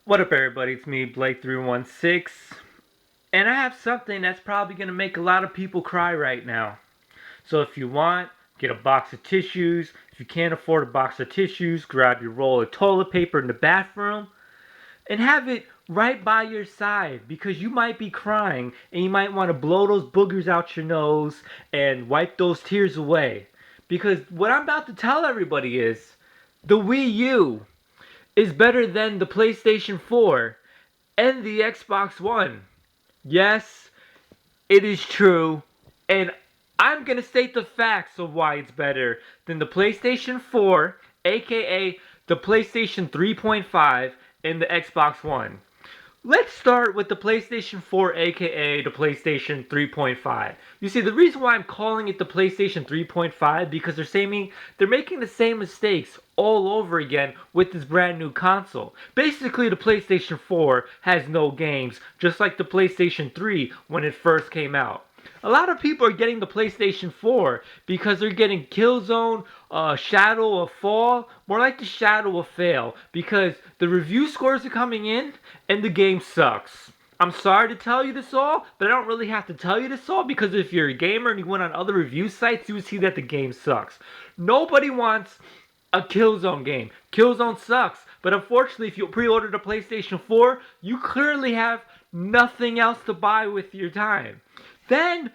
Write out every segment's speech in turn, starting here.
What up, everybody? It's me, Blake316, and I have something that's probably gonna make a lot of people cry right now. So if you want, get a box of tissues. If you can't afford a box of tissues, grab your roll of toilet paper in the bathroom and have it right by your side because you might be crying and you might want to blow those boogers out your nose and wipe those tears away. Because what I'm about to tell everybody is the Wii U is better than the PlayStation 4 and the Xbox One. Yes, it is true. And I'm going to state the facts of why it's better than the PlayStation 4, aka the PlayStation 3.5, and the Xbox One. Let's start with the PlayStation 4, aka the PlayStation 3.5. You see, the reason why I'm calling it the PlayStation 3.5 because they're making the same mistakes all over again with this brand new console. Basically, the PlayStation 4 has no games, just like the PlayStation 3 when it first came out. A lot of people are getting the PlayStation 4 because they're getting Killzone, Shadow of Fall, more like the Shadow of Fail, because the review scores are coming in and the game sucks. I'm sorry to tell you this all, but I don't really have to tell you this all because if you're a gamer and you went on other review sites, you would see that the game sucks. Nobody wants a Killzone game. Killzone sucks, but unfortunately, if you pre-ordered a PlayStation 4, you clearly have nothing else to buy with your time. Then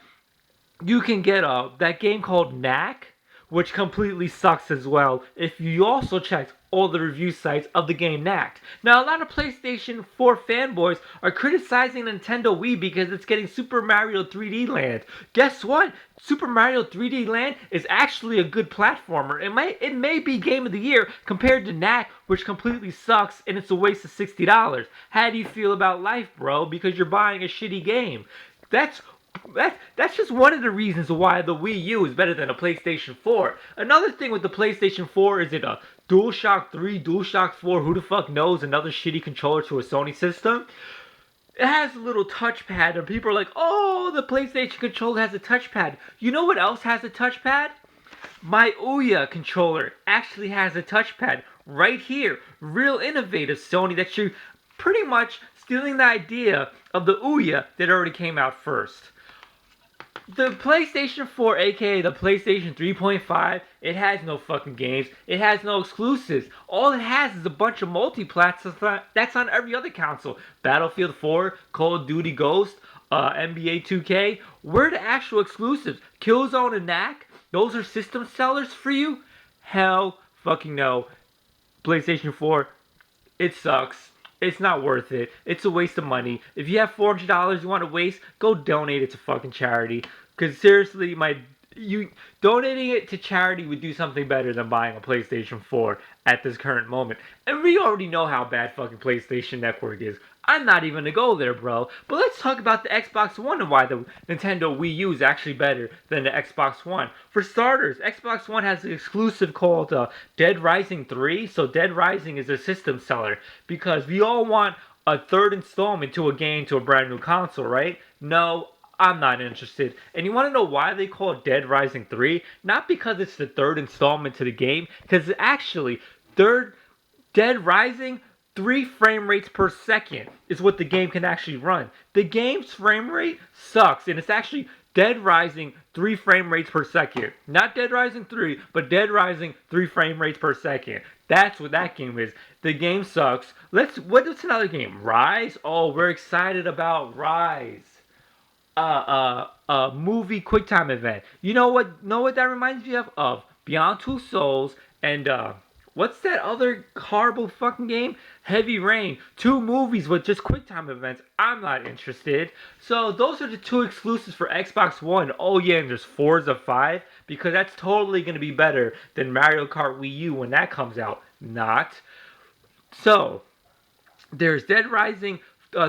you can get that game called Knack, which completely sucks as well if you also check all the review sites of the game Knack. Now, a lot of PlayStation 4 fanboys are criticizing Nintendo Wii because it's getting Super Mario 3D Land. Guess what? Super Mario 3D Land is actually a good platformer. It may be Game of the Year compared to Knack, which completely sucks and it's a waste of $60. How do you feel about life, bro? Because you're buying a shitty game. That's that's just one of the reasons why the Wii U is better than a PlayStation 4. Another thing with the PlayStation 4 is it a DualShock 3, DualShock 4, who the fuck knows, another shitty controller to a Sony system. It has a little touchpad and people are like, oh, the PlayStation controller has a touchpad. You know what else has a touchpad? My Ouya controller actually has a touchpad right here. Real innovative, Sony, that you're pretty much stealing the idea of the Ouya that already came out first. The PlayStation 4, aka the PlayStation 3.5, it has no fucking games. It has no exclusives. All it has is a bunch of multi-plats that's on every other console. Battlefield 4, Call of Duty Ghost, NBA 2K. Where are the actual exclusives? Killzone and Knack? Those are system sellers for you? Hell fucking no. PlayStation 4, it sucks. It's not worth it. It's a waste of money. If you have $400 you want to waste, go donate it to fucking charity. Cause seriously, you donating it to charity would do something better than buying a PlayStation 4 at this current moment. And we already know how bad fucking PlayStation Network is. I'm not even gonna go there, bro. But let's talk about the Xbox One and why the Nintendo Wii U is actually better than the Xbox One. For starters, Xbox One has an exclusive called Dead Rising 3. So Dead Rising is a system seller because we all want a third installment to a game to a brand new console, right? No, I'm not interested. And you want to know why they call it Dead Rising 3? Not because it's the third installment to the game, because it's actually third Dead Rising 3 frame rates per second is what the game can actually run. The game's frame rate sucks, and it's actually Dead Rising 3 frame rates per second. Not Dead Rising 3, but Dead Rising 3 frame rates per second. That's what that game is. The game sucks. What's another game? Rise? Oh, we're excited about Rise. Movie QuickTime event. You know what? Know what that reminds me of? Of Beyond Two Souls and what's that other horrible fucking game? Heavy Rain. Two movies with just QuickTime events. I'm not interested. So those are the two exclusives for Xbox One. Oh yeah, and there's Forza 5 because that's totally gonna be better than Mario Kart Wii U when that comes out. Not. So there's Dead Rising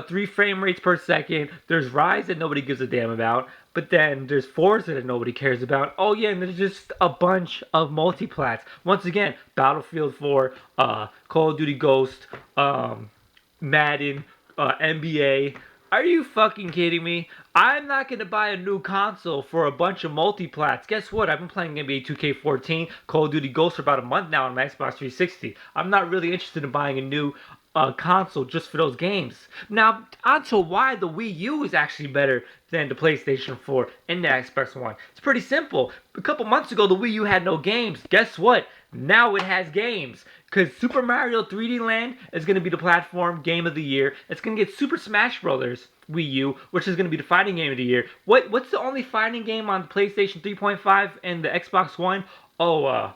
3 frame rates per second. There's Rise that nobody gives a damn about. But then there's Forza that nobody cares about. Oh yeah, and there's just a bunch of multiplats. Once again, Battlefield 4, Call of Duty Ghost, Madden, NBA. Are you fucking kidding me? I'm not gonna buy a new console for a bunch of multiplats. Guess what? I've been playing NBA 2K14, Call of Duty Ghost for about a month now on my Xbox 360. I'm not really interested in buying a new console just for those games. Now, onto why the Wii U is actually better than the PlayStation 4 and the Xbox One. It's pretty simple. A couple months ago, the Wii U had no games. Guess what? Now it has games. Because Super Mario 3D Land is going to be the platform game of the year. It's going to get Super Smash Bros. Wii U, which is going to be the fighting game of the year. What's the only fighting game on PlayStation 3.5 and the Xbox One? Oh,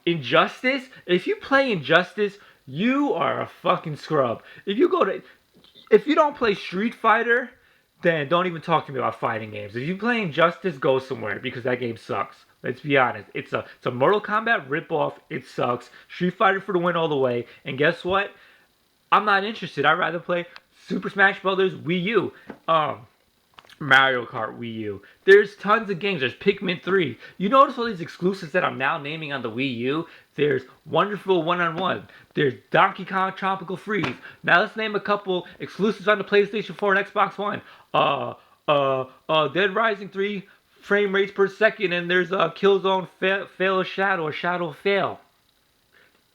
Injustice. If you play Injustice, you are a fucking scrub. If you don't play Street Fighter, then don't even talk to me about fighting games. If you play Injustice, go somewhere because that game sucks. Let's be honest. It's a Mortal Kombat ripoff. It sucks. Street Fighter for the win all the way. And guess what? I'm not interested. I'd rather play Super Smash Brothers Wii U. Mario Kart Wii U. There's tons of games. There's Pikmin 3. You notice all these exclusives that I'm now naming on the Wii U? There's Wonderful 1-on-1. There's Donkey Kong Tropical Freeze. Now let's name a couple exclusives on the PlayStation 4 and Xbox One. Dead Rising 3 frame rates per second, and there's Killzone Fail of Shadow or Shadow of Fail.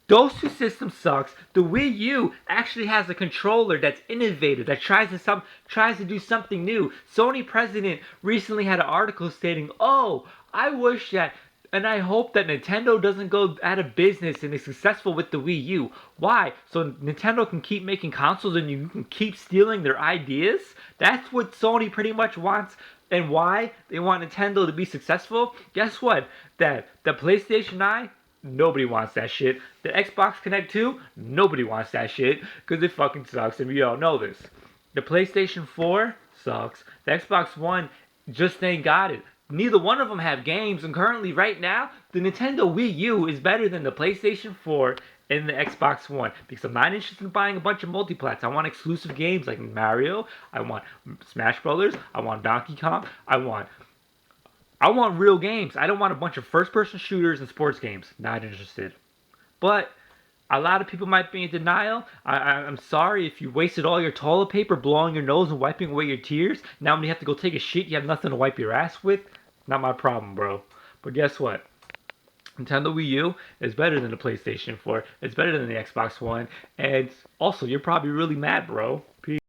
Those two systems sucks. The Wii U actually has a controller that's innovative, that tries to do something new. Sony president recently had an article stating, "Oh, I wish that and I hope that Nintendo doesn't go out of business and is successful with the Wii U." Why? So Nintendo can keep making consoles and you can keep stealing their ideas? That's what Sony pretty much wants. And why they want Nintendo to be successful? Guess what? That the PlayStation Eye, nobody wants that shit. The Xbox Connect 2, nobody wants that shit because it fucking sucks, and we all know this. The PlayStation 4 sucks. The Xbox One just ain't got it. Neither one of them have games, and currently, right now, the Nintendo Wii U is better than the PlayStation 4 and the Xbox One because I'm not interested in buying a bunch of multiplats. I want exclusive games like Mario. I want Smash Brothers. I want Donkey Kong. I want real games. I don't want a bunch of first-person shooters and sports games. Not interested. But a lot of people might be in denial. I'm sorry if you wasted all your toilet paper blowing your nose and wiping away your tears. Now when you have to go take a shit, you have nothing to wipe your ass with. Not my problem, bro. But guess what? Nintendo Wii U is better than the PlayStation 4. It's better than the Xbox One. And also, you're probably really mad, bro. Peace.